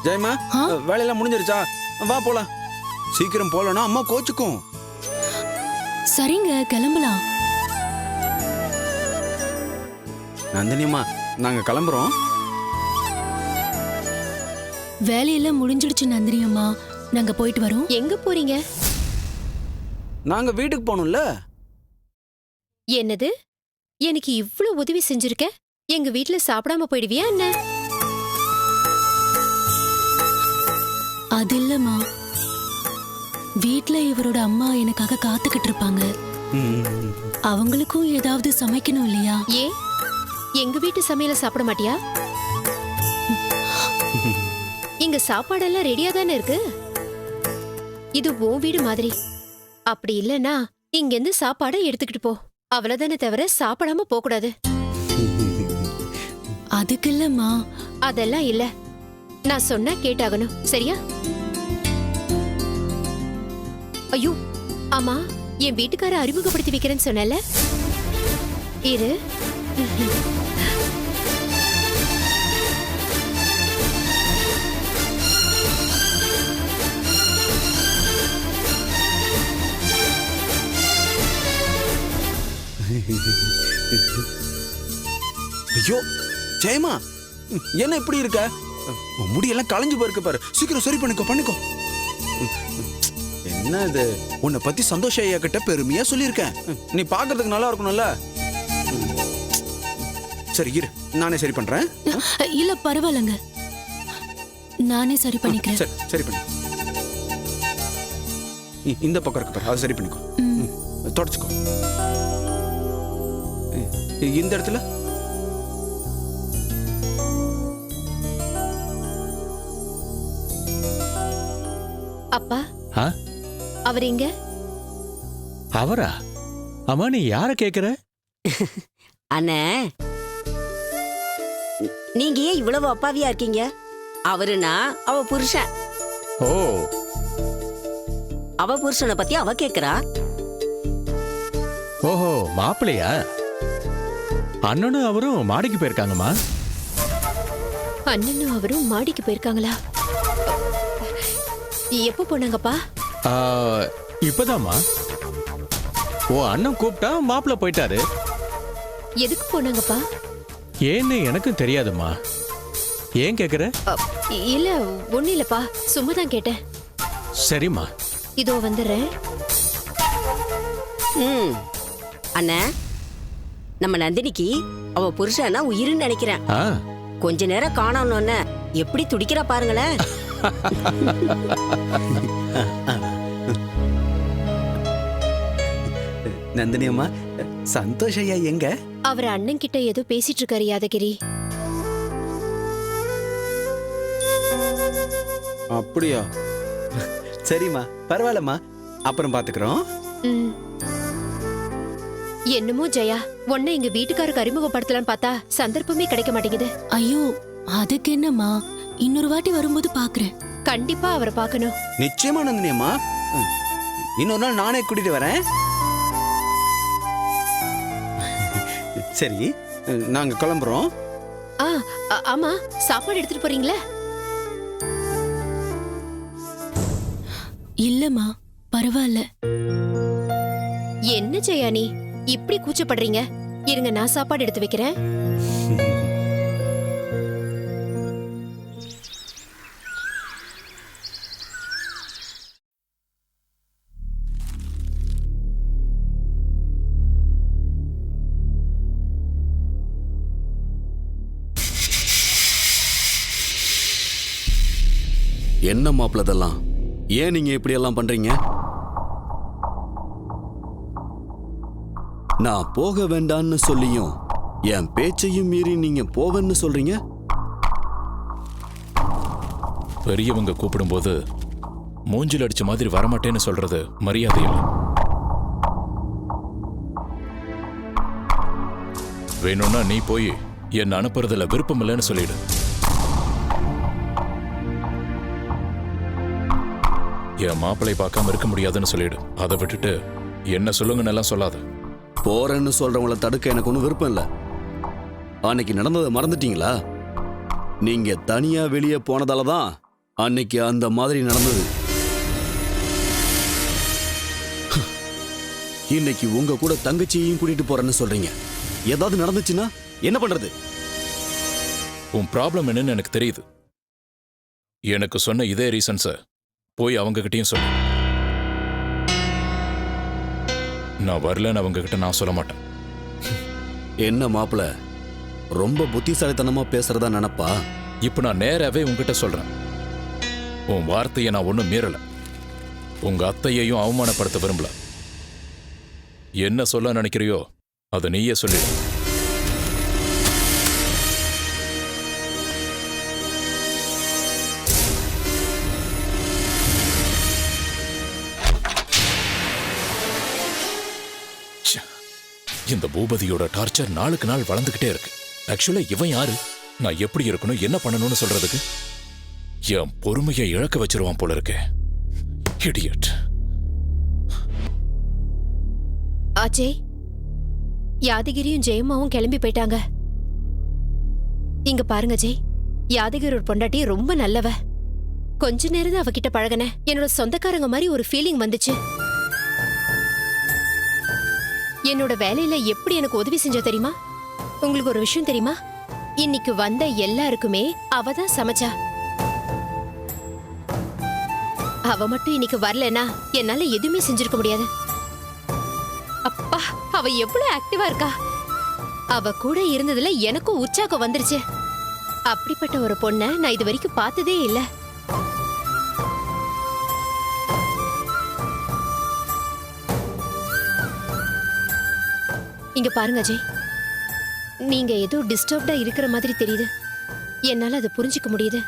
ஜெயமா வேலையெல்லாம் முடிஞ்சிருச்சா? வா போலாம். சீக்கிரம் போலனா அம்மா கோச்சுக்கும். சரிங்க, கிளம்பலாம். நந்தினியம்மா, நாங்க கிளம்புறோம். வேலையெல்லாம் முடிஞ்சிடுச்சு நந்தினி அம்மா, நாங்க போயிட்டு வரோம். எங்க போறீங்க? நாங்க வீட்டுக்கு போகணும்ல. என்னது? எனக்கு இவ்ளோ உதவி செஞ்சிருக்க, எங்க வீட்ல சாப்பிடாம போயிடுவியா என்ன? அது இல்லம்மா, வீட்ல இவரோட அம்மா எனக்காக காத்துக்கிட்டு இருப்பாங்க. அவங்களுக்கும் ஏதாவது சமைக்கணும் இல்லையா? ஏன் எங்க வீட்டு சமையல சாப்பிட மாட்டியா? இங்க சாப்பாடெல்லாம் ரெடியா தானே இருக்கு. இது உன் வீடு மாதிரி. அப்படி இல்லனா இங்க இருந்து சாப்பாடை எடுத்துக்கிட்டு போ. அவ்வளவுதானே தவிர சாப்பிடாம போக கூடாது. அதுக்கு இல்லம்மா. அதெல்லாம் இல்ல, நான் சொன்னா கேட்டாகணும், சரியா? ஐயோ ஆமா, என் வீட்டுக்கார அறிமுகப்படுத்தி வைக்கிறேன்னு சொன்னல, இரு. ஐயோ ஜெயமா, என்ன இப்படி இருக்க? முடியெல்லாம் களைஞ்சு போயிருக்கு பாரு. சீக்கிரம் சரி பண்ணிக்கோ. என்ன இது? உன்னை பத்தி சந்தோஷ ஐயா கிட்ட பெருமையா சொல்லியிருக்கேன். நீ பாக்குறதுக்கு நல்லா இருக்கணும்ல. சரி இரு, நானே சரி பண்றேன். இல்ல பரவாயில்லங்க, நானே சரி பண்ணிக்கிறேன். சரி பண்ணி இந்த பக்கம் இருக்கு பாரு, அதை சரி பண்ணிக்கோ. தொடச்சுக்கோ. இந்த இடத்துல அப்பா, அவர் எங்க? அவரா? அம்மா, நீ யார கேக்குற? அண்ணே, நீங்க ஏன் இவ்வளவு அப்பாவியா இருக்கீங்க? அவருனா அவ புருஷன். ஓ, அவ புருஷனை பத்தி அவ கேக்குறா. ஓஹோ, மாப்பிள்ளையா? அண்ணனும் அவரும் மாடிக்கு போயிருக்காங்கம்மா. அண்ணனும் அவரும் மாடிக்கு போயிருக்காங்களா? எப்போ போனாங்கப்பா? இப்பதாம்மா. ஓ, அண்ணன் கூப்பிட்டா மாப்பிள்ள போயிட்டாரு. எதுக்கு போனாங்கப்பா? ஏன்னு எனக்கும் தெரியாதும்மா. ஏன் கேக்குற? இல்ல ஒண்ணு இல்லப்பா, சும்மா தான் கேட்டேன். சரிம்மா, இதோ வந்துடுறேன். அண்ணா, நம்ம நந்தினிக்கு அவ புருஷனா உயிர்னு நினைக்கிறேன். கொஞ்ச நேரம் காணோம்னு எப்படி துடிக்கிறா பாருங்களேன். நந்தினி அம்மா, சந்தோஷ் ஐயா எங்க? அவர் அண்ணன் கிட்ட ஏதோ பேசிட்டு இருக்காரு யாதகிரி. அப்படியா? சரிம்மா, பரவாயில்லம்மா, அப்புறம் பாத்துக்கிறோம். என்னமோ ஜெயா, உன்னை எங்க வீட்டுக்காருக்கு அறிமுகப்படுத்தலான்னு பார்த்தா சந்தர்ப்பமே கிடைக்க மாட்டேங்குது. ஐயோ, அதுக்கு என்னம்மா, இன்னொரு வாட்டி வரும்போது பாக்குறேன். கண்டிப்பா அவரை பார்க்கணும். நிச்சயமா நந்தினி அம்மா, இன்னொரு நாள் நானே கூட்டிட்டு வரேன். சரி, நாங்க கிளம்புறோம். ஆமா, சாப்பாடு எடுத்துட்டு போறீங்களா? இல்லம்மா, பரவாயில்ல. என்ன ஜெயா நீ இப்படி கூச்சப்படுறீங்க? இருங்க, நான் சாப்பாடு எடுத்து வைக்கிறேன். என்ன மாப்பிள்ள இதெல்லாம்? ஏன் நீங்க இப்படி எல்லாம் பண்றீங்க? நான் போக வேண்டான்னு சொல்லியும் என் பேச்சையும் மீறி நீங்க போவேன்னு சொல்றீங்க. பெரியவங்க கூப்பிடும்போது மூஞ்சில் அடிச்ச மாதிரி வரமாட்டேன்னு சொல்றது மரியாதை இல்லை. வேணும்னா நீ போய் என்ன அனுப்புறதுல விருப்பம் இல்லைன்னு சொல்லிடு. என் மாப்பிள்ளை பார்க்காம இருக்க முடியாதுன்னு சொல்லிடு. அதை விட்டுட்டு என்ன சொல்லுங்கன்னு எல்லாம் சொல்லாத. போறேன்னு சொல்றவங்கள தடுக்க எனக்கு ஒன்றும் விருப்பம் இல்லை. அன்னைக்கு நடந்ததை மறந்துட்டீங்களா? நீங்க தனியா வெளியே போனதால தான் அன்னைக்கு அந்த மாதிரி நடந்தது. இன்னைக்கு உங்க கூட தங்கச்சியையும் கூட்டிட்டு போறேன்னு சொல்றீங்க. ஏதாவது நடந்துச்சுன்னா என்ன பண்றது? உன் ப்ராப்ளம் என்னன்னு எனக்கு தெரியுது. எனக்கு சொன்ன இதே ரீசன்ஸ போய் அவங்க கிட்டயும் சொல்லு. நான் வரலன்னு அவங்க கிட்ட நான் சொல்ல மாட்டேன். என்ன மாப்பிள, ரொம்ப புத்திசாலித்தனமா பேசுறதா நினைப்பா? இப்ப நான் நேராவே உங்ககிட்ட சொல்றேன். உன் வார்த்தையை நான் ஒன்றும் மீறல. உங்க அத்தையையும் அவமானப்படுத்த விரும்பல. என்ன சொல்ல நினைக்கிறியோ அதை நீயே சொல்லிடு. இந்த பூபதியோட டார்ச்சர் நாளுக்கு நாள் வளர்ந்துகிட்டே இருக்கு. ஆக்சுவலா இவன் யாரு? நான் எப்படி இருக்கணும், என்ன பண்ணணும்னு சொல்றதுக்கு? என் பொறுமையை இழக்க வச்சிருவான் போல இருக்கு. இடியட். அஜய், யாதகிரியும் ஜெயம்மாவும் கிளம்பி போயிட்டாங்க. இங்க பாருங்க ஜெய், யாதகிரியோட பொண்டாட்டி ரொம்ப நல்லவ. கொஞ்ச நேரம் தான் அவகிட்ட பழகின. என்னோட சொந்தக்காரங்க மாதிரி ஒரு ஃபீலிங் வந்துச்சு. என்னோட வேலையில எப்படி எனக்கு உதவி செஞ்ச தெரியுமா? உங்களுக்கு ஒரு விஷயம் தெரியுமா? இன்னைக்கு வந்த எல்லாருக்குமே அவ தான் சமைச்சா. அவ மட்டும் இன்னைக்கு வரலனா என்னால எதுவுமே செஞ்சிருக்க முடியாது. அப்பா, அவ எவ்வளவு ஆக்டிவா இருக்கா! அவ கூட இருந்ததுல எனக்கும் உற்சாகம் வந்துருச்சு. அப்படிப்பட்ட ஒரு பொண்ண நான் இது வரைக்கும் பார்த்ததே இல்ல. இங்க பாருங்க அஜய், நீங்க ஏதோ டிஸ்டர்ப்டா இருக்கிற மாதிரி தெரியுது. என்னால அதை புரிஞ்சுக்க முடியுது.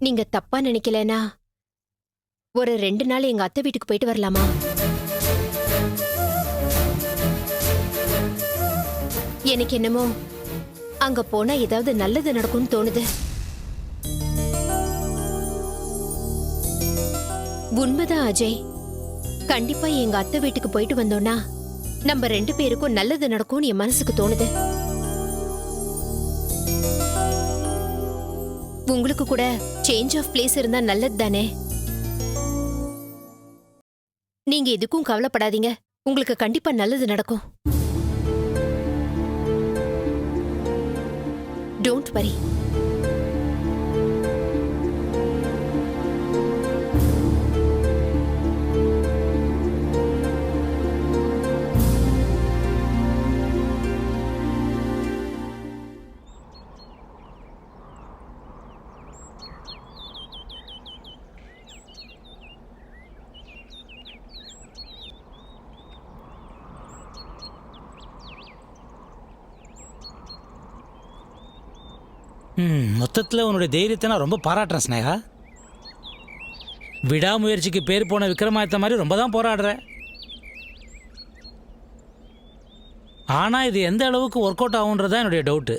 நீங்க தப்பா நினைக்கலனா ஒரு 2 நாள் எங்க அத்தை வீட்டுக்கு போயிட்டு வரலாமா? எனக்கு என்னமோ அங்க போனா ஏதாவது நல்லது நடக்கும்னு தோணுது. உண்மைதான் அஜய். கண்டிப்பா எங்க அத்தை வீட்டுக்கு போயிட்டு வந்தோம்னா நம்ம 2 பேருக்கும் நல்லது நடக்கும்னு என் மனசுக்கு தோணுது. உங்களுக்கு கூட சேஞ்ச் ஆஃப் பிளேஸ் இருந்தா நல்லது தானே? நீங்க எதுக்கும் கவலைப்படாதீங்க. உங்களுக்கு கண்டிப்பா நல்லது நடக்கும். Don't worry. மொத்தத்தில் உன்னுடைய தைரியத்தை நான் ரொம்ப பாராட்டுறேன் ஸ்னேகா. விடாமுயற்சிக்கு பேர் போன விக்ரமாதித்த மாதிரி ரொம்ப தான் போராடுற. ஆனால் இது எந்த அளவுக்கு ஒர்க் அவுட் ஆகுன்றதான் என்னுடைய டவுட்டு.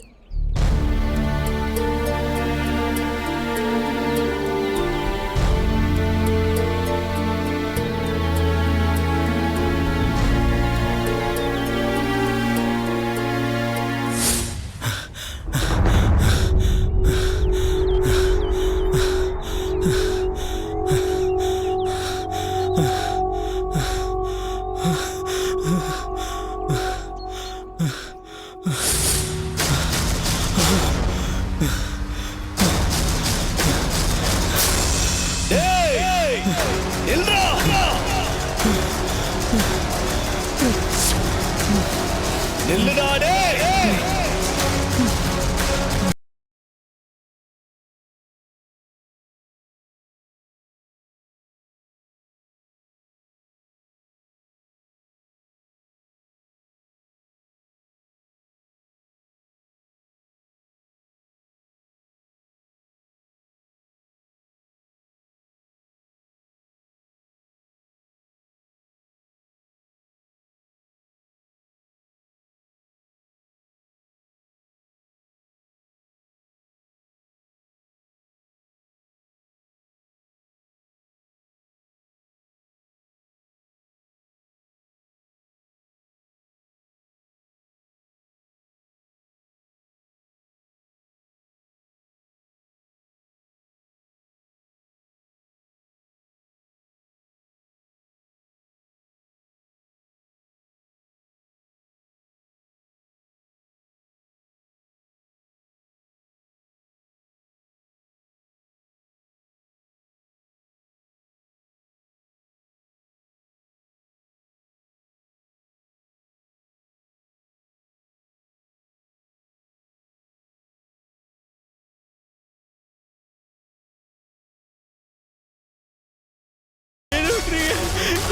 நில்லுடா.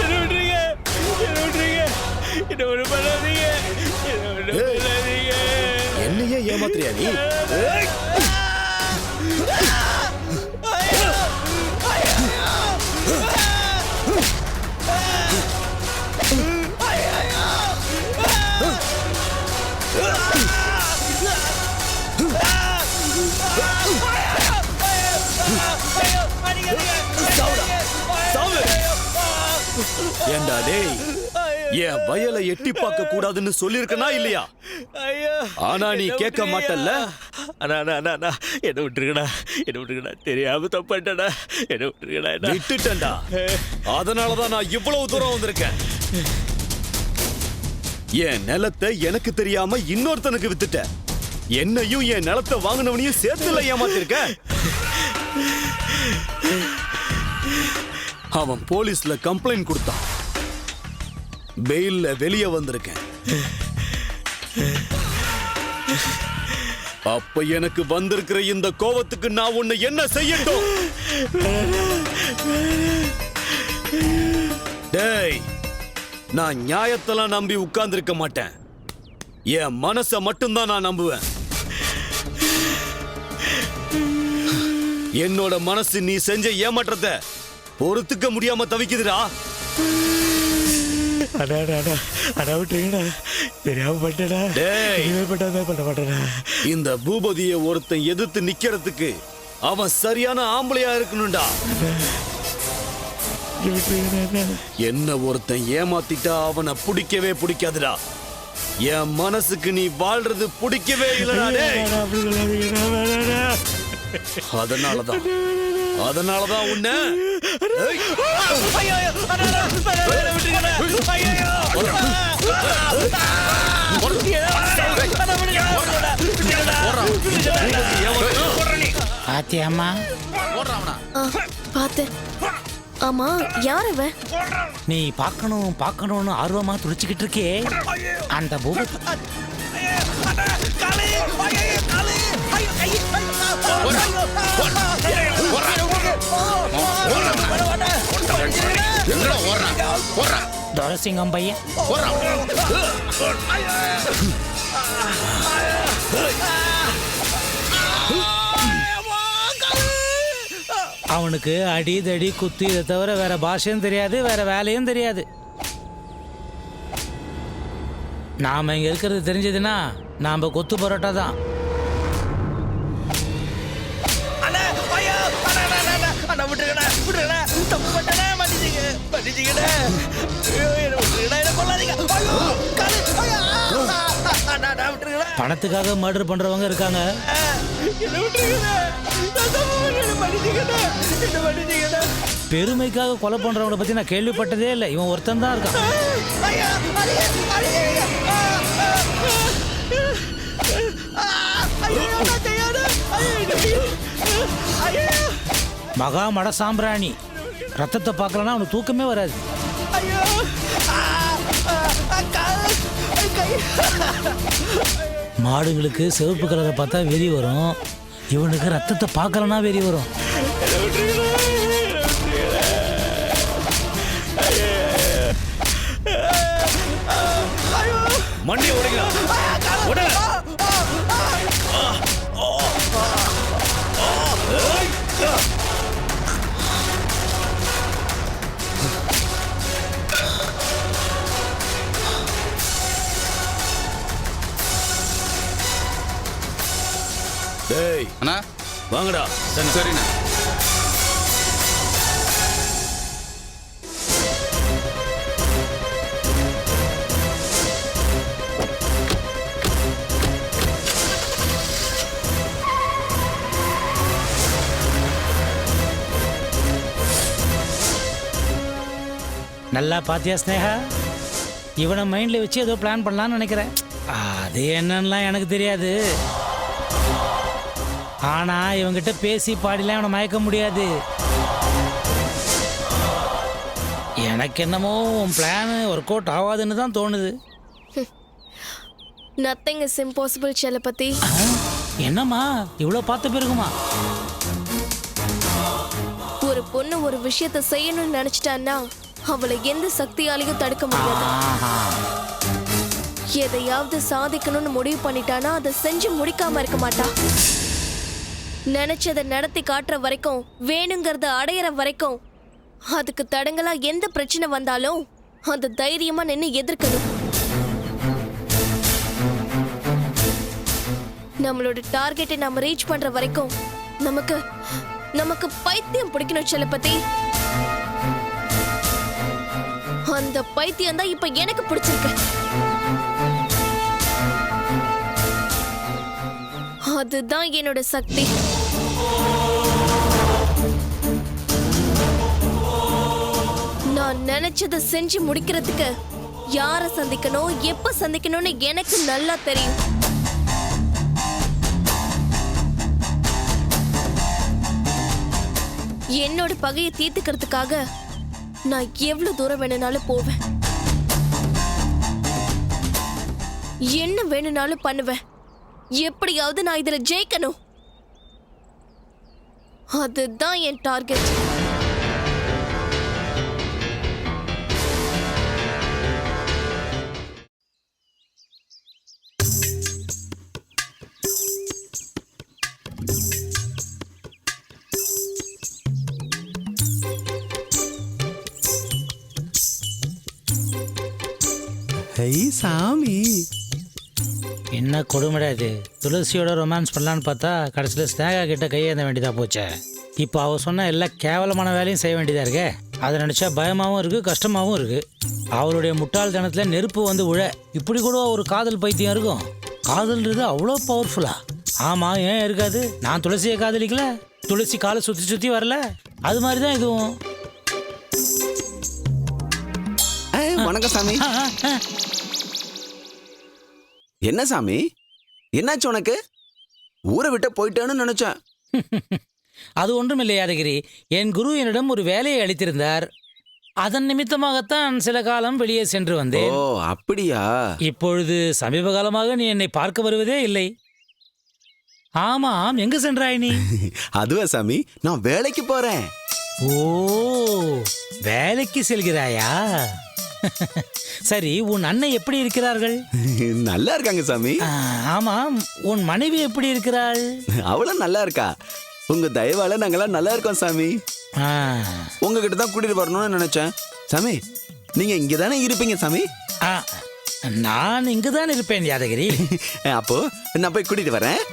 என்ன விட்டுருங்க, என்ன விட்டுருங்க, என்ன ஒண்ணு பண்ணாதீங்க, என்ன ஒண்ணு பண்ணாதீங்க. என்னையே ஏமாத்துறியா நீ? ஏண்டா டேய், என் வயலை எட்டி பார்க்க கூடாதுன்னு சொல்லிருக்கனா இல்லையா? ஆனா நீ கேட்க மாட்டல்ல. அண்ணா என்ன விட்டுருக்கடா, என்ன விட்டுருக்கடா, தெரியாம தப்பாட்டடா, என்ன விட்டுருக்கடா. விட்டுட்டேன்டா. அதனாலதான் நான் இவ்வளவு தூரம் வந்திருக்கேன். என் நிலத்தை எனக்கு தெரியாம இன்னொருத்தனுக்கு வித்துட்ட. என்னையும் என் நிலத்தை வாங்கினவனையும் சேர்த்துல ஏமாத்திருக்க. அவன் போலீஸ்ல கம்ப்ளைண்ட் கொடுத்தான். பெயில்ல வெளியே வந்திருக்கேன். அப்ப எனக்கு வந்திருக்கிற இந்த கோவத்துக்கு நான் உன்னை என்ன செய்யட்டும்? டேய், நான் நியாயத்தெல்லாம் நம்பி உட்கார்ந்திருக்க மாட்டேன். என் மனசை மட்டும்தான் நான் நம்புவேன். என்னோட மனசு நீ செஞ்ச ஏமாற்றத்தை பொறுத்துக்க முடியாம தவிக்குதுடா. இந்த பூபதியை ஒருத்தன் எதிர்த்து நிக்கிறதுக்கு அவன் சரியான ஆம்பளையா இருக்கணும்டா. என்ன ஒருத்தன் ஏமாத்திட்டா அவனை பிடிக்கவே பிடிக்காதுடா. என் மனசுக்கு நீ வாழ்றது பிடிக்கவே இல்லடா. அதனாலதான் உன்னை பாத்தியாமா? பார்த்தேன். ஆமா, யார் அவன்? நீ பார்க்கணும் பார்க்கணும்னு ஆர்வமா துடிச்சுக்கிட்டு இருக்கே அந்த பூபதி. துரசிங்கம் பையன். அவனுக்கு அடி தடி குத்து இதை தவிர வேற பாஷையும் தெரியாது, வேற வேலையும் தெரியாது. நாம இங்க இருக்கிறது தெரிஞ்சதுன்னா நாம கொத்து பரோட்டா தான். பணத்துக்காக மர்டர் பண்றவங்க இருக்காங்க. பெருமைக்காக கொலை பண்றவங்கள பத்தி நான் கேள்விப்பட்டதே இல்லை. இவன் ஒருத்தன் தான் இருக்கான். மகா மட சாம்பிராணி. ரத்தத்தை பார்க்கலன்னா அவனுக்கு தூக்கமே வராது. மாடுங்களுக்கு சிவப்பு கலரை பார்த்தா வெறி வரும், இவனுக்கு ரத்தத்தை பார்க்கலன்னா வெறி வரும். மண்டி டேய் அண்ணா வாங்கடா. சரிண்ணா. நல்லா பாத்தியா ஸ்னேகா? இவனை மைண்ட்ல வச்சு ஏதோ பிளான் பண்ணலான்னு நினைக்கிறேன். அது என்னன்னுலாம் எனக்கு தெரியாது. ஆனா இவங்கிட்ட பேசி பாடிலாம் இவனை மயக்க முடியாது. எனக்கு என்னமோ உன் பிளான் ஒர்க் அவுட் ஆகாதுன்னு தான் தோணுது. நத்திங் இஸ் இம்பாசிபிள் செல்லப்பத்தி. என்னம்மா இவ்வளோ பார்த்த பிறகுமா? ஒரு பொண்ணு ஒரு விஷயத்தை செய்யணும்னு நினைச்சிட்டான்னா அவளை எந்த சக்தியாலையும் தடுக்க முடியாது. ஆஹா. எதையாவது சாதிக்கணும்னு முடிவு பண்ணிட்டானா அதை செஞ்சு முடிக்காம இருக்க மாட்டா. நினைச்சதை நடத்தி காட்டுற வரைக்கும், வேணுங்கிறத அடையிற வரைக்கும், அதுக்கு தடங்களா எந்த பிரச்சனை வந்தாலும் அந்த தைரியமா நின்னு எதிர்க்கணும். நம்மளோட டார்கெட்டை நாம ரீச் பண்ற வரைக்கும் நமக்கு பைத்தியம் பிடிக்கணும் செல்லப்பத்தி. அந்த பைத்தியம் தான் இப்ப எனக்கு பிடிச்சிருக்கு. அதுதான் என்னோட சக்தி. நான் நினைச்சதை செஞ்சு முடிக்கிறதுக்கு யார சந்திக்கணும், எப்ப சந்திக்கணும்னு எனக்கு நல்லா தெரியும். என்னோட பகையை தீர்த்துக்கிறதுக்காக நான் எவ்வளவு தூரம் வேணும்னாலும் போவேன். என்ன வேணும்னாலும் பண்ணுவேன். எப்படியாவது நான் இதுல ஜெயிக்கணும். அதுதான் என் டார்கெட். சாமி, என்ன கொடுமைடா இது. துளசியோட ரொமான்ஸ் பண்ணலான்னு பார்த்தா கடைசியில் ஸ்னேகா கிட்ட கையேந்த வேண்டியதாக போச்சே. இப்போ அவ சொன்ன எல்லா கேவலமான வேலையும் செய்ய வேண்டியதாக இருக்கே. அதை நினச்சா பயமாகவும் இருக்குது, கஷ்டமாகவும் இருக்குது. அவளுடைய முட்டாள்தனத்தில் நெருப்பு வந்து உழ. இப்படி கூட ஒரு காதல் பைத்தியம் இருக்கும். காதல்ன்றது அவ்வளோ பவர்ஃபுல்லா? ஆமாம், ஏன் இருக்காது? நான் துளசியை காதலிக்கல, துளசி காலை சுற்றி சுற்றி வரல. அது மாதிரி தான் இதுவும். வணக்கம் சாமி. என்ன சாமி, என்னாச்சு உனக்கு? ஊரை விட்டு போயிட்டான்னு நினைச்சேன். அது ஒன்றும் இல்லை யாதகிரி. என் குரு என்னிடம் ஒரு வேலையை அளித்திருந்தார். அதன் நிமித்தமாகத்தான் சில காலம் வெளியே சென்று வந்தேன். ஓ, அப்படியா? இப்பொழுது சமீப காலமாக நீ என்னை பார்க்க வருவதே இல்லை. ஆமாம், எங்க சென்றாய் நீ? அதுவா சாமி, நான் வேலைக்கு போறேன். ஓ, வேலைக்கு செல்கிறாயா? சரி, உன் அண்ணன் எப்படி இருக்கிறார்கள்? நல்லா இருக்காங்க சாமி. ஆமாம், உன் மனைவி எப்படி இருக்கிறாள்? அவளும் நல்லா இருக்கா. உங்க தயவால நாங்கெல்லாம் நல்லா இருக்கோம் சாமி. உங்ககிட்ட தான் கூட்டிட்டு வரணும்னு நினைச்சேன். சாமி, நீங்க இங்கதானே இருப்பீங்க சாமி? நான் இங்குதான் இருப்பேன் யாதகிரி. அப்போ நான் போய் கூட்டிட்டு வரேன்.